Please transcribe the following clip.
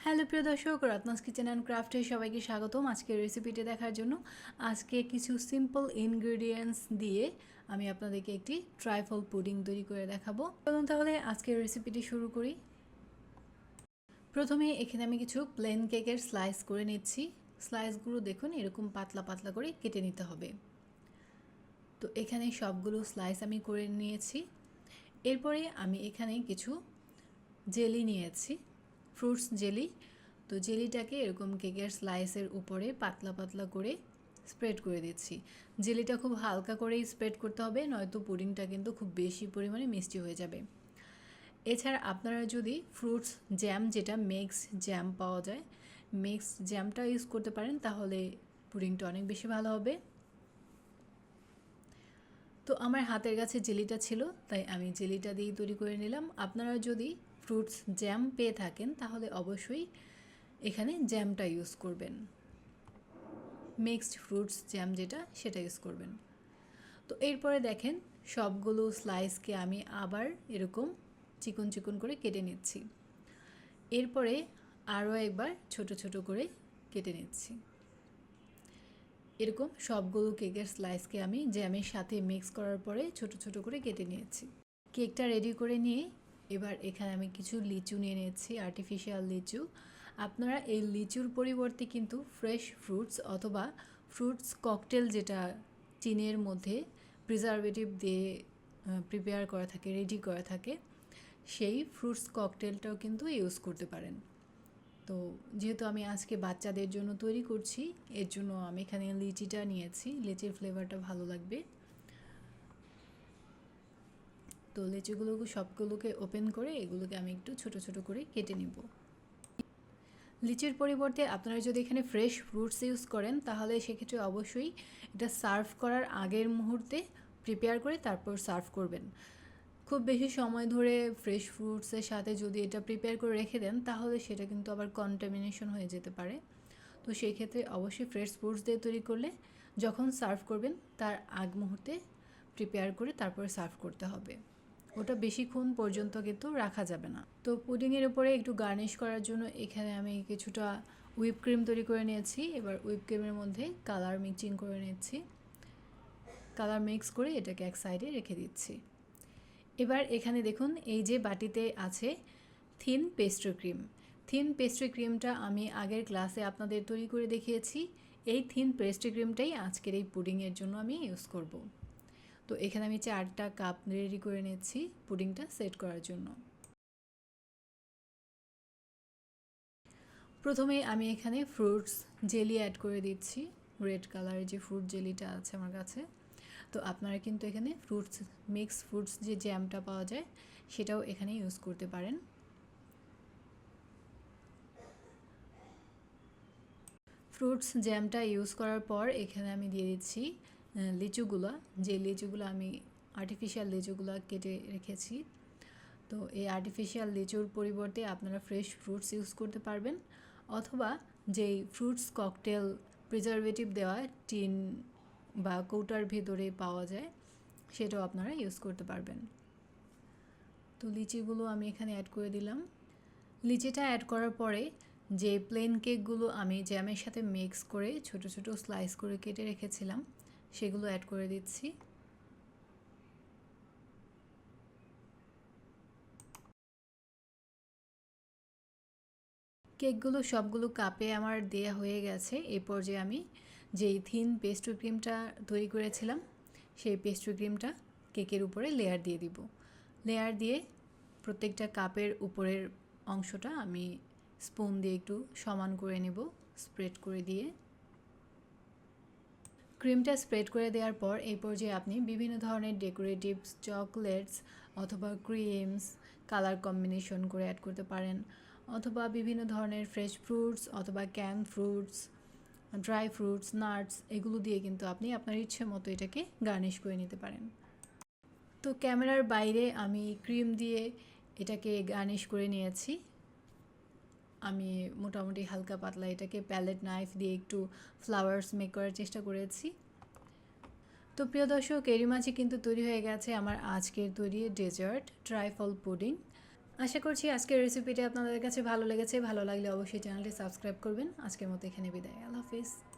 Hello প্রিয় দর্শক, Ratna's kitchen and ক্রাফটে সবাইকে স্বাগতম। আজকের রেসিপিটি দেখার জন্য আজকে কিছু সিম্পল ইনগ্রেডিয়েন্টস দিয়ে আমি আপনাদেরকে একটি ট্রাইফল পুডিং তৈরি করে দেখাবো। চলুন তাহলে আজকের রেসিপিটি শুরু করি। প্রথমে এখানে আমি কিছু প্লেন কেকের স্লাইস করে নিচ্ছি। স্লাইসগুলো দেখুন এরকম পাতলা পাতলা করে কেটে নিতে হবে। তো এখানে সবগুলো স্লাইস আমি করে নিয়েছি। এরপরে আমি এখানে কিছু জেলি নিয়েছি, ফ্রুটস জেলি। তো জেলিটাকে এরকম কেকের স্লাইসের উপরে পাতলা পাতলা করে স্প্রেড করে দিচ্ছি। জেলিটা খুব হালকা করেই স্প্রেড করতে হবে, নয়তো পুডিংটা কিন্তু খুব বেশি পরিমাণে মিষ্টি হয়ে যাবে। এছাড়া আপনারা যদি ফ্রুটস জ্যাম, যেটা মিক্স জ্যাম পাওয়া যায়, মিক্স জ্যামটা ইউজ করতে পারেন, তাহলে পুডিংটা অনেক বেশি ভালো হবে। তো আমার হাতের কাছে জেলিটা ছিল, তাই আমি জেলিটা দিয়েই তৈরি করে নিলাম। আপনারা যদি ফ্রুটস জ্যাম পেয়ে থাকেন তাহলে অবশ্যই এখানে জ্যামটা ইউজ করবেন, মিক্সড ফ্রুটস জ্যাম যেটা, সেটা ইউজ করবেন। তো এরপরে দেখেন সবগুলো স্লাইসকে আমি আবার এরকম চিকন চিকন করে কেটে নিচ্ছি। এরপরে আরও একবার ছোট ছোট করে কেটে নিচ্ছি। এরকম সবগুলো কেকের স্লাইসকে আমি জ্যামের সাথে মিক্স করার পরে ছোট ছোট করে কেটে নিয়েছি। কেকটা রেডি করে নিয়ে এবার এখানে আমি কিছু লিচু নিয়ে নিয়েছি, আর্টিফিশিয়াল লিচু। আপনারা এই লিচুর পরিবর্তে কিন্তু ফ্রেশ ফ্রুটস অথবা ফ্রুটস ককটেল, যেটা টিনের মধ্যে প্রিজারভেটিভ দিয়ে প্রিপেয়ার করা থাকে, রেডি করা থাকে, সেই ফ্রুটস ককটেলটাও কিন্তু ইউজ করতে পারেন। তো যেহেতু আমি আজকে বাচ্চাদের জন্য তৈরি করছি, এর জন্য আমি এখানে লিচিটা নিয়েছি, লিচির ফ্লেভারটা ভালো লাগবে। তো লিচুগুলোকে সবগুলোকে ওপেন করে এগুলোকে আমি একটু ছোট ছোট করে কেটে নিব। লিচির পরিবর্তে আপনারা যদি এখানে ফ্রেশ ফ্রুটস ইউজ করেন তাহলে সেক্ষেত্রে অবশ্যই এটা সার্ভ করার আগের মুহূর্তে প্রিপেয়ার করে তারপর সার্ভ করবেন। খুব বেশি সময় ধরে ফ্রেশ ফ্রুটসের সাথে যদি এটা প্রিপেয়ার করে রেখে দেন তাহলে সেটা কিন্তু আবার কন্টামিনেশন হয়ে যেতে পারে। তো সেই ক্ষেত্রে অবশ্যই ফ্রেশ ফ্রুটস দিয়ে তৈরি করলে যখন সার্ভ করবেন তার আগ মুহূর্তে প্রিপেয়ার করে তারপরে সার্ভ করতে হবে। ওটা বেশিক্ষণ পর্যন্ত কিন্তু রাখা যাবে না। তো পুডিংয়ের উপরে একটু গার্নিশ করার জন্য এখানে আমি কিছুটা হুইপ ক্রিম তৈরি করে নিয়েছি। এবার হুইপ ক্রিমের মধ্যে কালার মিক্সিং করে নিচ্ছি। কালার মিক্স করে এটাকে এক সাইডে রেখে দিচ্ছি। এবার এখানে দেখুন এই যে বাটিতে আছে thin pastry cream. Thin pastry ক্রিমটা আমি আগের ক্লাসে আপনাদের তৈরি করে দেখিয়েছি। এই থিন পেস্ট্রি ক্রিমটাই আজকের এই পুডিংয়ের জন্য আমি ইউজ করব। তো এখানে আমি 4টা কাপ রেডি করে নিচ্ছি পুডিংটা সেট করার জন্য। প্রথমে আমি এখানে ফ্রুটস জেলি অ্যাড করে দিচ্ছি, রেড কালারের যে ফ্রুট জেলিটা আছে আমার কাছে। তো আপনারা কিন্তু এখানে মিক্স ফ্রুটস যে জ্যামটা পাওয়া যায় সেটাও এখানে ইউজ করতে পারেন। ফ্রুটস জ্যামটা ইউজ করার পর এখানে আমি দিয়ে দিচ্ছি লিচুগুলো, যে লিচুগুলো আমি আর্টিফিশিয়াল লিচুগুলো কেটে রেখেছি। তো এই আর্টিফিশিয়াল লিচুর পরিবর্তে আপনারা ফ্রেশ ফ্রুটস ইউজ করতে পারবেন, অথবা যেই ফ্রুটস ককটেল প্রিজারভেটিভ দেওয়া টিন বা কৌটার ভেতরে পাওয়া যায় সেটাও আপনারা ইউজ করতে পারবেন। তো লিচিগুলো আমি এখানে অ্যাড করে দিলাম। লিচিটা অ্যাড করার পরে যে প্লেন কেকগুলো আমি জ্যামের সাথে মিক্স করে ছোট ছোট স্লাইস করে কেটে রেখেছিলাম সেগুলো অ্যাড করে দিচ্ছি। কেকগুলো সবগুলো কাপে আমার দেয়া হয়ে গেছে। এই পর্যায়ে আমি যেই থিন পেস্ট্রি ক্রিমটা তৈরি করেছিলাম সেই পেস্ট্রি ক্রিমটা কেকের উপরে লেয়ার দিয়ে দিব। লেয়ার দিয়ে প্রত্যেকটা কাপের উপরের অংশটা আমি স্পুন দিয়ে একটু সমান করে নেব, স্প্রেড করে দিয়ে। ক্রিমটা স্প্রেড করে দেওয়ার পর এই পর্যায়ে আপনি বিভিন্ন ধরনের ডেকোরেটিভস, চকলেটস অথবা ক্রিমস কালার কম্বিনেশন করে অ্যাড করতে পারেন, অথবা বিভিন্ন ধরনের ফ্রেশ ফ্রুটস অথবা can fruits, dry fruits, nuts, এগুলো দিয়ে কিন্তু আপনি আপনার ইচ্ছে মতো এটাকে গার্নিশ করে নিতে পারেন। তো ক্যামেরার বাইরে আমি ক্রিম দিয়ে এটাকে গার্নিশ করে নিয়েছি। আমি মোটামুটি হালকা পাতলা এটাকে প্যালেট নাইফ দিয়ে একটু ফ্লাওয়ার্স মেক করার চেষ্টা করেছি। তো প্রিয় দর্শক, এরই মাঝে কিন্তু তৈরি হয়ে গেছে আমার আজকের তৈরি ডেজার্ট ট্রাইফল পুডিং। আশা করছি আজকের রেসিপিটা আপনাদের কাছে ভালো লেগেছে। ভালো লাগলে অবশ্যই চ্যানেলটি সাবস্ক্রাইব করবেন। আজকের মতো এখানে বিদায়। আল্লাহ হাফিজ।